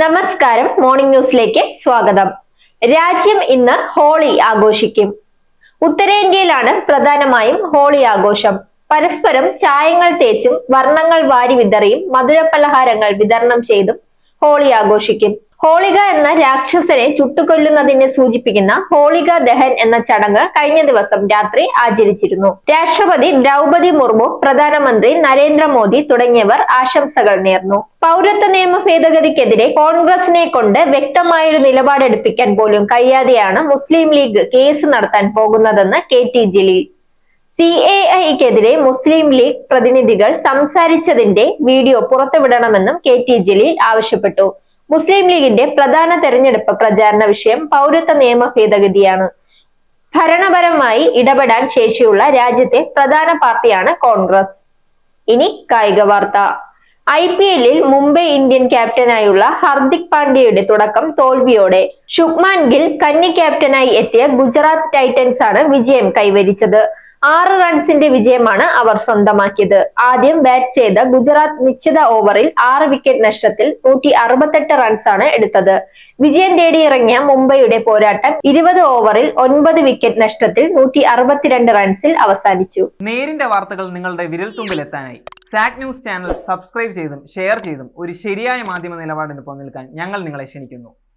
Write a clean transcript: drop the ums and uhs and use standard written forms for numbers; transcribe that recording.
നമസ്കാരം, മോർണിംഗ് ന്യൂസിലേക്ക് സ്വാഗതം. രാജ്യം ഇന്ന് ഹോളി ആഘോഷിക്കും. ഉത്തരേന്ത്യയിലാണ് പ്രധാനമായും ഹോളി ആഘോഷം. പരസ്പരം ചായങ്ങൾ തേച്ചും വർണ്ണങ്ങൾ വാരി വിതറിയും മധുരപലഹാരങ്ങൾ വിതരണം ചെയ്തും ഹോളി ആഘോഷിക്കും. ഹോളിക എന്ന രാക്ഷസനെ ചുട്ടുകൊല്ലുന്നതിനെ സൂചിപ്പിക്കുന്ന ഹോളിക ദഹൻ എന്ന ചടങ്ങ് കഴിഞ്ഞ ദിവസം രാത്രി ആചരിച്ചിരുന്നു. രാഷ്ട്രപതി ദ്രൗപദി മുർമു, പ്രധാനമന്ത്രി നരേന്ദ്രമോദി തുടങ്ങിയവർ ആശംസകൾ നേർന്നു. പൗരത്വ നിയമ ഭേദഗതിക്കെതിരെ കോൺഗ്രസിനെ കൊണ്ട് വ്യക്തമായൊരു നിലപാടെടുപ്പിക്കാൻ പോലും കഴിയാതെയാണ് മുസ്ലിം ലീഗ് കേസ് നടത്താൻ പോകുന്നതെന്ന് KT ജലീൽ. CAA-ക്കെതിരെ മുസ്ലിം ലീഗ് പ്രതിനിധികൾ സംസാരിച്ചതിന്റെ വീഡിയോ പുറത്തുവിടണമെന്നും KT ജലീൽ ആവശ്യപ്പെട്ടു. മുസ്ലിം ലീഗിന്റെ പ്രധാന തെരഞ്ഞെടുപ്പ് പ്രചാരണ വിഷയം പൗരത്വ നിയമ ഭേദഗതിയാണ്. ഭരണപരമായി ഇടപെടാൻ ശേഷിയുള്ള രാജ്യത്തെ പ്രധാന പാർട്ടിയാണ് കോൺഗ്രസ്. ഇനി കായിക വാർത്ത. IPL-ൽ മുംബൈ ഇന്ത്യൻ ക്യാപ്റ്റനായുള്ള ഹർദിക് പാണ്ഡ്യയുടെ തുടക്കം തോൽവിയോടെ. ശുഭ്മാൻ ഗിൽ കന്നി ക്യാപ്റ്റനായി എത്തിയ ഗുജറാത്ത് ടൈറ്റൻസ് ആണ് വിജയം കൈവരിച്ചത്. 6 റൺസിന്റെ വിജയമാണ് അവർ സ്വന്തമാക്കിയത്. ആദ്യം ബാറ്റ് ചെയ്ത ഗുജറാത്ത് നിശ്ചിത ഓവറിൽ 6 വിക്കറ്റ് നഷ്ടത്തിൽ 168 റൺസാണ് എടുത്തത്. വിജയം തേടിയിറങ്ങിയ മുംബൈയുടെ പോരാട്ടം 20 ഓവറിൽ 9 വിക്കറ്റ് നഷ്ടത്തിൽ 162 റൺസിൽ അവസാനിച്ചു. നേരിന്റെ വാർത്തകൾ നിങ്ങളുടെ വിരൽത്തുമ്പിലെത്താനായി സാക് ന്യൂസ് ചാനൽ സബ്സ്ക്രൈബ് ചെയ്തും ഷെയർ ചെയ്തും ഒരു ശരിയായ മാധ്യമ നിലപാടിന് പോകാൻ ഞങ്ങൾ നിങ്ങളെ ക്ഷണിക്കുന്നു.